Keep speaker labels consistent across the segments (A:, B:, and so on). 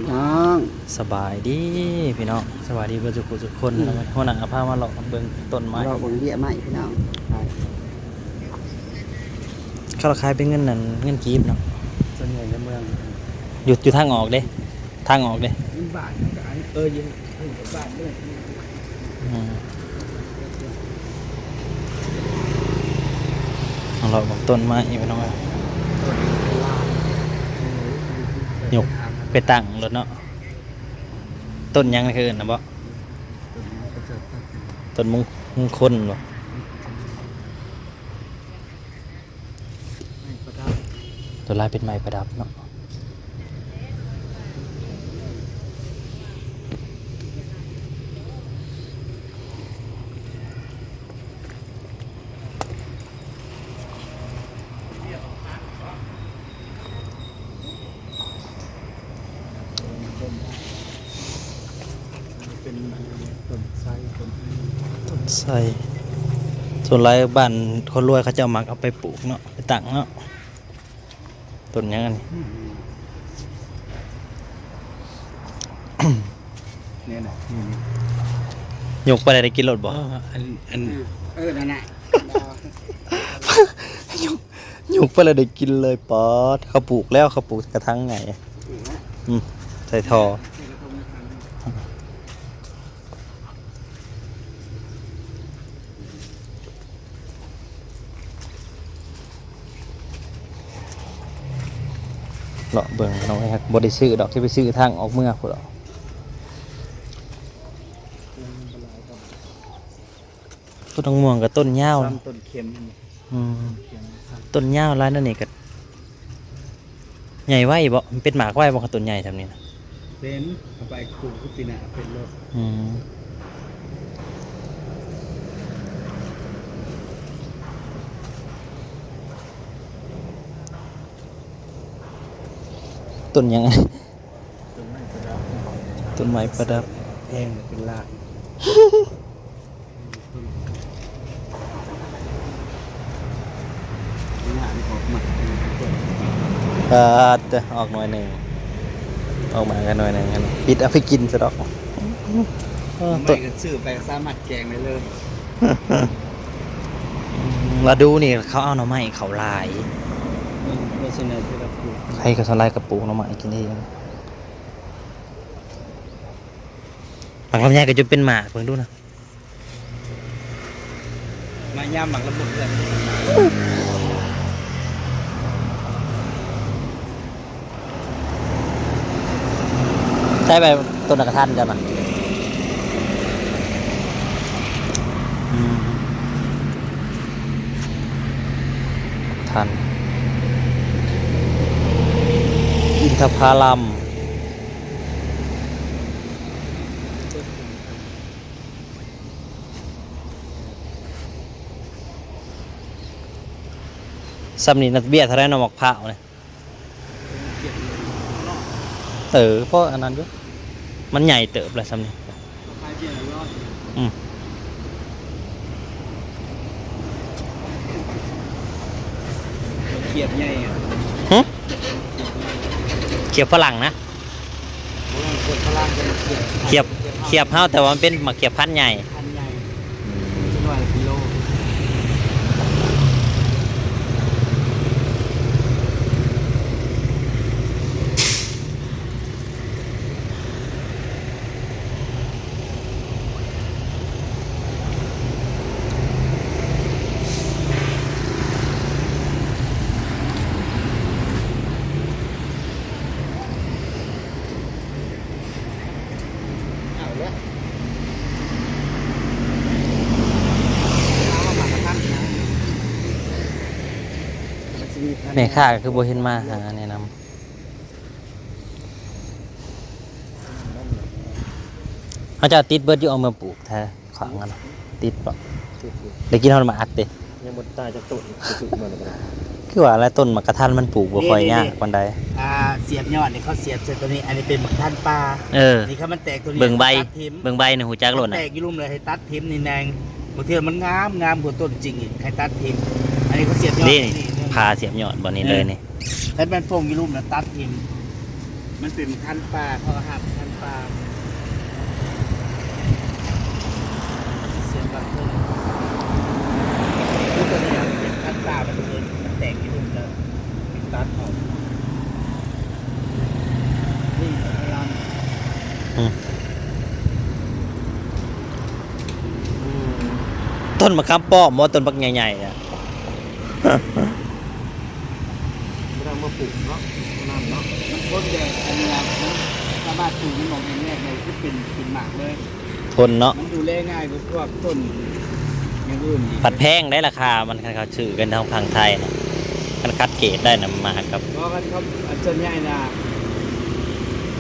A: พี่น้อง
B: สบายดีพี่น้องสบายดีเพื่อนทุกคนแล้วหัวหน้าพามาเลาะเบิ่งต้นไม้
A: เราบงเบี้ยไม้พี่น้อง
B: เขาขายเป็นเงินนั่นเงินกีบเนาะ
A: ส่วนใหญ่ในเมือง
B: อยู่ทางออกเด้ทางออกเด้
A: บ้านก็ยืนบ้านด้วย
B: เราบอกต้นไม้พี่น้องหยกไปตั้งรถเนาะต้นยังคือนะบ่ต้นมงคลบ่ตัวลายเป็นไม้ประดับเนาะ
A: เป็นต้นไทร
B: ต้นไทรส่วนไรบ้านคนรวยเขาจะเอามักเอาไปปลูกเนาะไปตั้งเนาะต้นยังไง
A: เนี่ยนะ
B: หยกไปได้กินรถบ่
A: อันนั่นแหละ
B: หยกไปได้กินเลยป๊อดเขาปลูกแล้วเขาปลูกกระทั่งไงใส่ทอเลาะเบิ่งน้องไอ้ครับบ่ได้ซื้อดอกที่ไปซื้อทางออกเมืองพุ่นดอกต้นม่วงกับต้นยาว
A: ต้นเข็ม
B: ต้นยาวร้านนั่นนี่ก็ใหญ่ไว้บ่มันเป็นหมากไว้บ่ต้นใหญ่ทำนี่นะ
A: เป็นเอาไปปลูกปีหน้าเป็นร
B: ถต้นยังไง
A: ต้นไม้ประดับ
B: ต้นไม้ประดับ
A: แพงเป็นลากงานออกมา
B: จะออกหน่อยหนึ่งออกมากันหน่อยหนึ่งกันปิดเอาไปกินซะดอก
A: ไม่ก็ซื้อไปสามารถแกงได้เลย
B: มาดูนี่เขาเอาหน่อไม้เขาลาย
A: ไม่ใช่ในที่เราปลูก
B: ใครก็สลายกระปุกหน่อไม้กินเองบางลำไยก็จะเป็นหมากเพิ่งดูนะ
A: มาย่ำหมักระบุเลย
B: ใช่ไปต้นกระทันกันนะทันอินทผลัมซัมนี่นัดเบียร์ทะเลนอมอกเผาเนี่ยเพราะอันนั้นด้วยมันใหญ่เติบเลยซัมนี่
A: เขียบใหญ่
B: เขียบฝรั่งนะเขียบเฮาแต่ว่ามันเป็นหมักเขียบพันธุ์ใหญ่
A: กิโล
B: แม่ข้าคือโบเห็นมาหาแนะนำเขาจะติดเบิร์ดอยู่เอามาปลูกแท้ขวางกันติดปะได้กินเท่ามาอัดเด้
A: ยังบนตายจากต้นสุดมาเลย
B: คือว่าอะไรต้นมะกระทันมันปลูกบ่ค่อยยากปานใด
A: เสียบยอดเนี่ยเขาเสียบเสร็จตัวนี้อันนี้เป็นมะขามปลานี่เขามันแตกตัวนี้
B: เบิ่งใบในหูจักหล่น
A: แตกยี่ลุ่มเลยให้ตัดทิมนี่แดงบางทีมันงามกว่าต้นจริงอีกให้ตัดทิมอันนี้เขาเสียบยอด
B: นี่พาเสียบยอดบ่นี้เลยนี่
A: ให้เป็นพงยี่ลุ่มแล้วตัดทิม มันเป็นพันธุ์ปลาเขาหับพันธุ์ปลาเสียงแบบนี้คือตัวนี้เป็นพันธุ์ปลามันเกินมันแตกที่นุ่มแล้วเป็นตัดออกนี่พยายาม
B: ต้นมะขามป้อมต้นบักใหญ่ๆอ่ะ
A: ไม่ต้องมาปลูกเนาะน้ำเนาะมันต้นใหญ่อันนี้มันสามารถปลูกมันมองแรกๆเลยที่เป็นหมากเลย
B: ทนเนาะ
A: มันดูแลง่ายกว่าพวกต้นอย่างอื่นอีก
B: ผัดแพงได้ราคามันเขาชื่อกันทางฝั่งไทยนะมันคัดเกรดได้นะมาครับ
A: เพราะกันเขาอันส่วนใหญ่นะ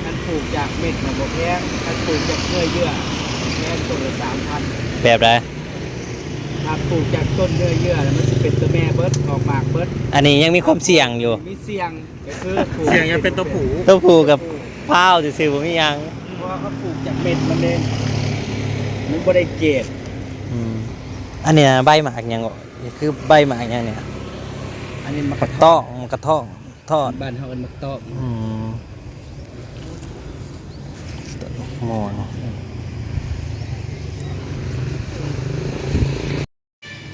A: การปลูกจากเม็ดนะบ่แพงการปลูกจากเยื่อแค่ต้นละ3,000
B: แบบไร
A: ถ้าปลูกจากต้นเยื่อแล้วมันจะเป็นตัวแม่เบิดออกหมากเบิด
B: อันนี้ยังมีความเสี่ยงอยู่
A: มีเสี่ยงก็คือปลูก
C: เสียงยังเป็นตัวผู
B: ต้องผูกกับข้าวซื่อๆผมยัง
A: เพราะว่าเขาปลูกจากเม็ดมันเองมันบ่ได้เกรด
B: อันเนี้ยใบหมากยังนี่คือใบหมากยังเนี่ย
A: อันนี้มัน
B: กระต้องกระท่องทอด
A: บ้านเฮากันมักตอก
B: ต้นมอน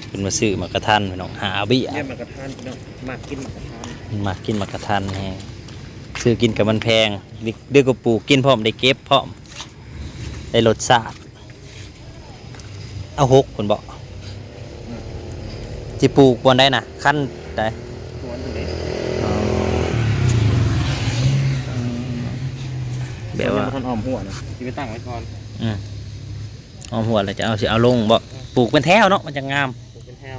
B: เป็นมาซื้อมากระทันพี่น้องหาเบี้ย
C: แค่มากระทานเนาะมากกินมากระทาน
B: มากินมากระทันแฮงซื้อกินกับมันแพงเดือกกับปลูกกินพร้อมได้เก็บพร้อมได้รสชาติเอา6คนบอกที่ปลูกบนได้นะขั้นได้
C: หัวอยู่เลย
B: แบบว่า
C: ท่านออมหัวนะที่ไปตั้งไว้ก่อน
B: เอาหัวแล้วจะเอาสิเอาลงบ่ปลูกเป็นแถวเนาะมันจะงาม
C: เป็นแถว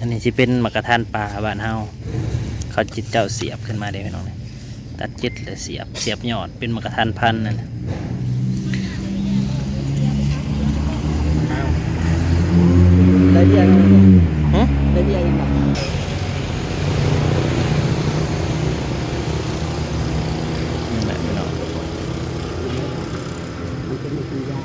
B: อันนี้สิเป็นมะกระทันป่าบ้านเฮาเขาจิตเจ้าเสียบขึ้นมาได้พี่น้องเนี่ยตัดจิตแล้วเสียบยอดเป็นมะกระทันพันธุ์นั่นน่ะ
A: ได้เบี้ย
B: หึ
A: ได้เบี้ยยังไง
B: นี่แหละพี่น้อง
A: มันเป็นมือยา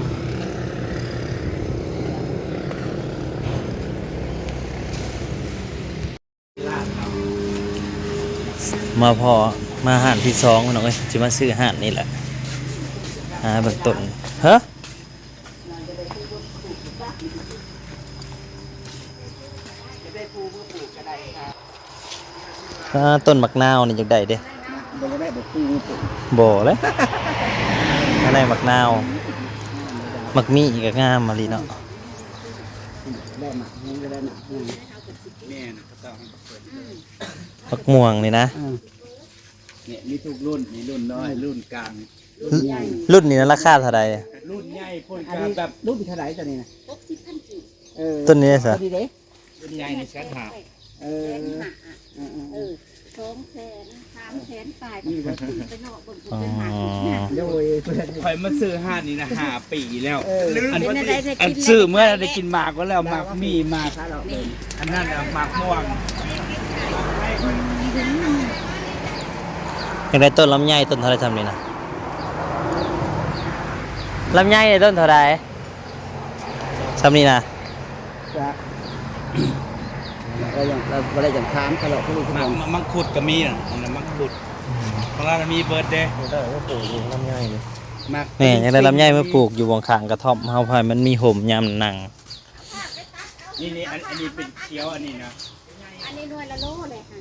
B: มาพอมาห่านที่2พี่น้องเอ้ยสิมาซื้อห่านนี่แหละหาเบื้องต้นฮะต้นมักนาวนี่จังได้เด้
A: บ่ได้บ่คู่ปลูก
B: บ่เลยอันไหนมักนาวมักมีอีกก็งามมาลีเนาะ
A: ได้หมากมันก็ได้หมากแม่น่ะก็ต้องให้เปิด
B: มักม่วงนี่นะ
A: เนี่ยมีทุกรุ่นมีรุ่นน้อยรุ่นกลางรุ่นใหญ่
B: รุ่นนี้นะราคาเท่าไหร่
A: รุ่นใหญ่พ่นกลางแบบรุ่นเท่าไหร่ตัวนี้นะ
B: ต้นนี้สิ
A: ตัวนี้เด้รุ่นใหญ่ในแสนหาเออ
D: 200,000 300,000ปลายมันไปนอกบนบนเป็นหา
A: โดยข่อยมาซื้อห้านี่นะ5 ปีแล้วอัน
D: เป็นอะไรได้
A: อัน
D: กิน
A: ซื้อเมื่อได้กินหมากก็แล้วหมากมีหมากอันนั้นอะหมากม่วง
B: ยังได้ต้นลำไยต้นเท่าไหรทำนี่นะลำไยในต้นเท่าไหรทำนี่นะ
A: จะอะไรอย่างค้ามตลอดทุกคนมังคุดก็มีน่ะอันนั้นมังคุดเพราะว่ามันมีเบิร์ดเด้
C: ได้ว่าปลูกอยู่ลำไยเลย
A: มาก
B: นี่ยังได้ลำไยมาปลูกอยู่บนขางกระท่อมเฮาพายมันมีห่มยามหนัง
A: นี่อันนี้เป็นเขียวอันนี้นะ
D: อันนี้หน่วยละโลเลยค่ะ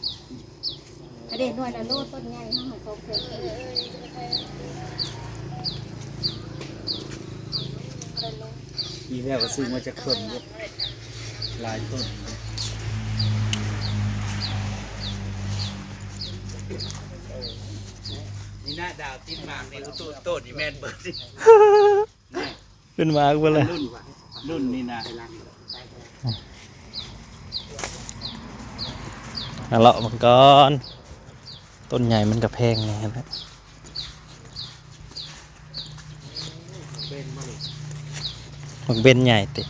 D: อันนี้หน่วยละโลต้นใหญ่ห้องของเพิ่น
A: มีแล้วก็ซื้อมาจากต้นเยอะหลายต้นนี่หน้าดาวติดหมากนี่ตัวต้นนี่แม่นเบิร์ดสิ
B: เป็นมากไปเลย
A: รุ่นนี่นะ
B: เอาเลาะมันก่อนต้นใหญ่มันกระแพงไงนะมักเบนใหญ่ติ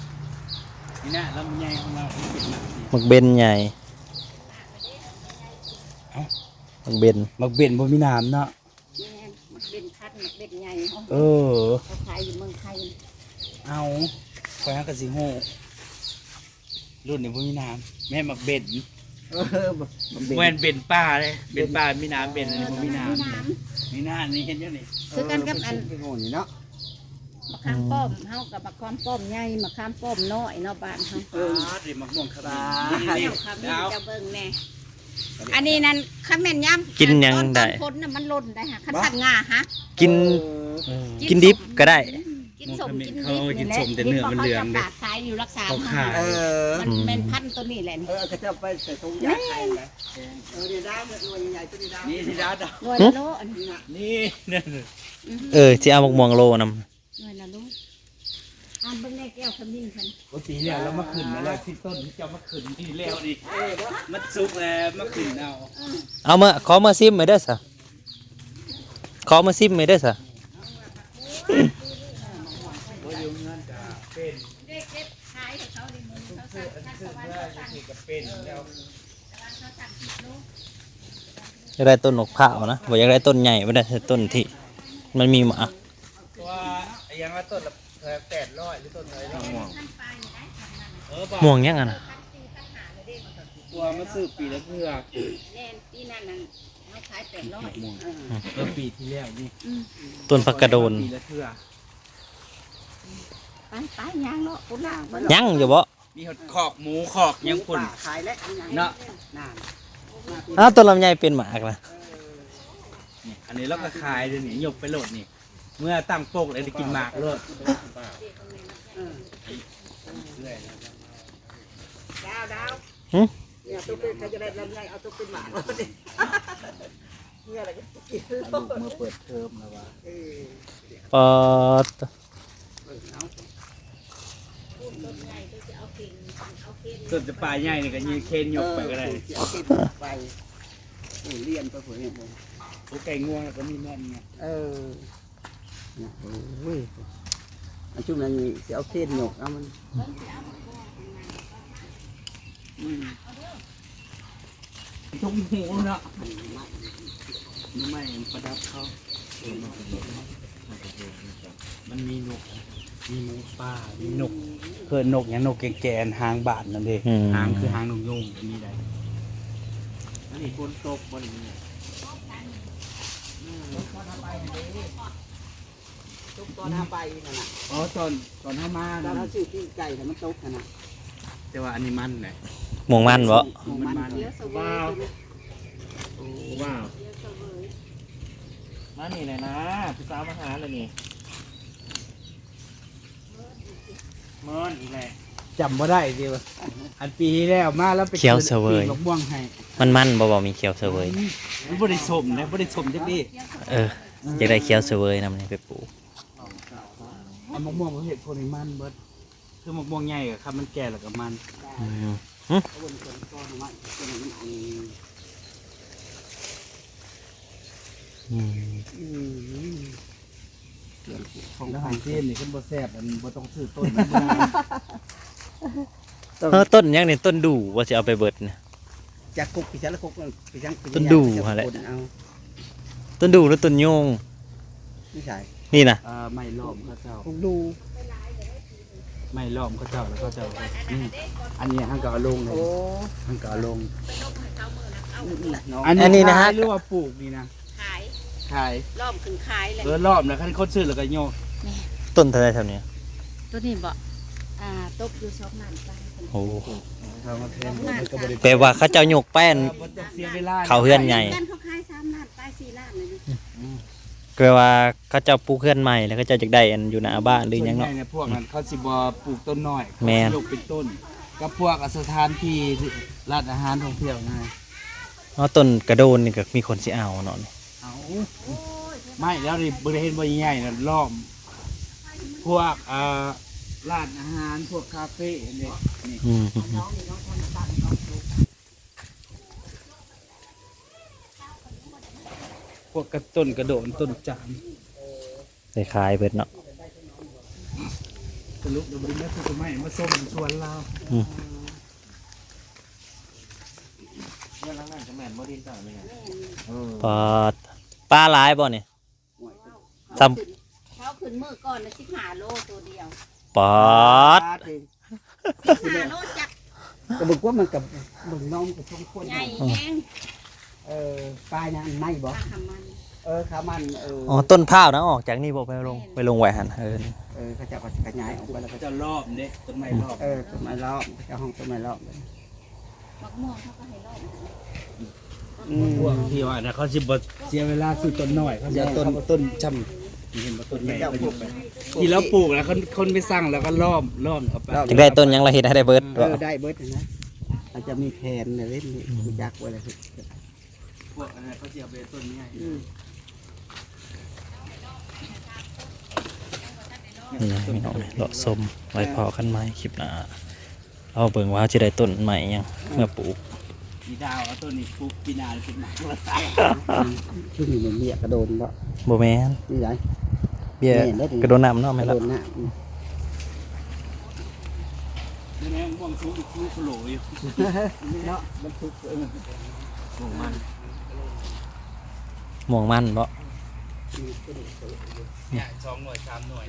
A: นี่นะลำไยของเราเป็นหมากนี่
B: มักเบนใหญ่มักเบน
A: มักเบนบ่มีน้ำเนาะ
D: แม่มันเป็นพัดมันเป็นใหญ่
A: เออ
D: เขาขายอยู่เมืองไทย
A: เอาคอยหากระสิโหรุ่นนี้บ่มีน้ำแม่มักเบนแม่นเบนป้าเลยเบนป้ามีน้ำเบนอันนี้บ่มีน้ำ นี่หน้านี่เห็นยังนี่
D: คือกันกับอัน
A: โง่นี่เนาะ
D: มะขามป้อมเฮากับมะขามป้อมใหญ่มะขามป้อมน้อยเนาะบ้านเฮา
A: เดี๋ยวมะม่วงครับ
D: แนวค่ะมีจะเบิ่งแน่อันนี้นั่นคันแม่นย่ำ
B: กินยังได้
D: ตอนพ้นน่ะมันหล่นได้ค่ะคันสั่นงาฮะ
B: กินดิบก็ได้
D: กินสมกินดิบนี่แหละดิบเขาจะปาดขายอยู่รักษามันเป็นพันตัวนี้แหละ
A: ก็จะไปใส่ถุงยาไข่นะนี่ดาวหน่วยใหญ่ตัวนี้ดาวนี่ที่ดาว
D: หน่วยละโลอันนี้น่ะ
A: นี่เนี่ย
B: ที่เอาหมกม่วงโลนำ
D: หน่วยละโลอ่านเบิ่งในแก้วขมิ้นคัน
A: ปกติเนี่ยเรามาขึ้นแล้วที่ต้นที่จะมาขึ้นที่แล้วดิมันสุกแล้วมาขึ้นเอา
B: เอามาขอมาซิมไม่ได้ซะขอมาซิมไม่ได้ซะ
D: เด็กๆขายให้เขาในมือเขาสั่งท่านสวรรค์เขาสั่ง
A: ก็เป็นแล้ว
D: เขาสั่ง10 โล
B: อยากได้ต้นนกพร้าวนะบ่อยากได้ต้นใหญ่ไม่ได้ต้นที่มันมีหมาก
A: ว่ายังว่าต้นละ800หรือต้นอะไรม่วง
D: ท่านไปนี่ได้ทำนั่นน่ะ
B: ม่วงยังอ่ะนะ
A: ตัวมันซื้อปีละเทื่อ
D: แน่นปีนั้นน่ะเขาขาย800
A: ปีที่แล้วนี่
B: ต้นผักกระโดน
A: ปีละเทื่อ
D: ไปย่างเนาะพุ่นล่างไป
B: ยังอยู่บ่
A: มีขอกหมูขอกยังปุ่น
D: ขายแล้ว
A: เนาะ
B: อ้าวต้นลำไยเป็นหมากนะ
A: นี่อันนี้เราก็ขายเดี๋ยวนี้ยกไปโหลดนี่เมื่อตั้งโป๊กเลยได้กินหมากโลด
D: ดาว
B: หึ
D: เนี่ยตุ๊กเป็นใครจะได้ลำไยเอาตุ๊กเป็นหมาแล้วดิเนี่ยอะไรก็กิน
A: ลูกมาเปิดเทอมแล้วว่า
B: ปอด
A: ต้นจะปลาใหญ่นี่ก็ยืนเคนยกไปก็ได้
E: ไปเรียนไปผมเนี่ยผม
A: โอ้ไก่ง่วงแล้วก็มีแม่นไง
E: โอ้ยอันช่วงนั้นนี่จะเอาเส้นหยกเอามัน
A: ทุกหมูเนาะนี่ไม่ประดับเขามันมีนกมีหมูป่ามีนกเคือนกอย่างนกแก่ๆหางบาดนั่นเองหางคือหางนกยุงมีได้อันนี้ฝนตกบนนี้
E: ทุกตอนหาไปนั่นน่ะ
A: อ๋อตอนเข้ามา
E: ตอนเขาชื่อที่ไก่แต่มันตกนั่นน่ะ
A: แต่ว่าอันนี้มันไหน
B: ม่วงมันบ่
A: มัน
D: เดี๋ยวสวย
C: ว้าวมานี่เลยนะพี่สาวมาหาเลยนี่เมินอีกแหละ
A: จำบ่ได้ดิวะอันปีที่แล้วมาแล้วไปปีกม่วงให้
B: มันบ่มีเขียวเสวย
A: มันบ่ได้สมนะบ่ได้สมจักดิ
B: อยากได้เขียวเสวยนำนี่ไปปลูก
A: อันมะม่วงเขาเห็ดคนนี้มันเบิดคือมะม่วงใหญ่กับครับมันแก่แล้วก็มัน
B: อืม
E: วนคนก้อนมาตัวนี้มันอัน
A: ของทหารเส้นนี่ขึ้นบ่แซ่บอันบ่ต้องซื้อต้น
B: ต้นยังนี่ต้นดูว่าสิเอาไปเบิดนะ
E: จากกุกปีชาละกุกปีชัง
B: ต้นดูฮะแหละ
E: เอา
B: ต้นดูหรือต้นโยง
E: ไม่ใช่
B: นี่นะ
A: ไม่ล้อมเขาเจ้า
E: กุกดู
A: ไม่ล้อมเขาเจ้าแล้วเขาเจ้าอันนี้หังก็เอาลงเลยหังก็เอาลง
E: น้อง
A: อันนี้นะฮะหรือว่าปลูกนี่นะ
D: ขาย
A: ขาย
D: รอบถึงขายเลย
A: รอบนะคันคนซื้อแล้วก็โยก
B: ต้นเท่าไรเท่านี้
D: ตัวนี้บ่ตกอยู่2 ล้านไป
B: โอ้
A: เขามาแทนมันก็บ่ได้
B: แปลว่าเขาเจ้าโยกแป้น
A: บ่ต้องเสียเวลา
B: เขาเฮือนใหญ่
D: กันเขาขาย3 ล้านไป4 ล้านเลยดิ
B: แปลว่าเขาเจ้าปลูกเฮือนใหม่แล้วเขาเจ้าจะได้อันอยู่หน้าบ้านหรือหยัง
A: ส่ว
B: เนาะ
A: ใญ่เนี่ยพวกนั้นเขาสิบ่ปลูกต้นน้อย
B: แม่น
A: ปลูกเป็นต้นกับพวกสถานที่ร้านอาหารท่องเที่ยวไง
B: ต้นกระโดนนี่ก็มีคนสิเอาเนาะ
A: เอาไม่แล้วนี่บริเวณบ่ใหญ่ๆนะล้อมพวกร้านอาหารพวกคาเฟ่เนี่ยนี่
B: อืม
A: พวกกระต้นกระโดนต้นจาม
B: ได้ขายเบิดเนาะ
A: สรุปเราบริเวณต้นไม้มาส้มชวนเรา
C: เรื่องนั้นจะแม่นบ่ดินต่างเลยไง
B: ปลาหลายบ่เนี่ยซ้
D: เขาขึ้นมือก่อนนะ15 โลตัวเดียว
B: ำปอด
D: 15 โลจัก
E: ก็บอกว่ามันกับมึงน้องกับช่องคน
D: ใหญ่แห้ง
E: ปลายนะไม่
D: ป
E: บ่
D: ลาทำมัน
E: ขามัน
B: อ๋อต้นพร้าวนะออกจากนี่บ่ไปลงไว้หัน
E: เขาจะขยายออกไปแล้วก็
A: จะรอบเด้ต้นไม้รอบ
E: ต้นไม้รอบเจ้าห้องต้นไม้รอบเลย
D: มะม่วงเขาก็ให้รอบ
A: พวกที่ว่านะเขาสิบ่เสียเวลาซื้อต้นน้อยเขาจะต้นจำเห็นบ่ต้นใหญ่เขาอยู่ไปที่เราปลูกแล้วคนไปสั่งแล้วก็ล้อมเอาไป
B: จึงได้ต้นหยังละเฮ็ดให้ได้เบิดบ่
E: ได้เบิร์ดนะอาจจะมีแผนในเล่นนี่มีจักไว้เลย
A: พวกอะไรเขาสิเอาไปต้นใหญ่
B: นี่นะพี่น้องเลาะส้มไว้พอกันไหมคลิปหน้าเอาเบิ่งว่าจะได้ต้นใหม่ยังเมื่อปลูก
A: มีดาวเอาต้นนี้ปลูกปีนาเป็นหมากว่า
E: ช่วงนี้มันเบี้ยกระโดนบ่
B: บ่แม่น
E: นี่ไร
B: เบี้ยกระโดดน้ำเนาะ
E: ก
B: แม่
E: ระ
B: น
E: โด
B: ละ
E: นหน้า
A: นี่แม่ม่วงทุกคู่โหลอยู่
E: เนาะมันทุก
C: หมูมัน
B: ม่วงมันบ่
A: เนี่ย2 หน่วย 3 หน่วย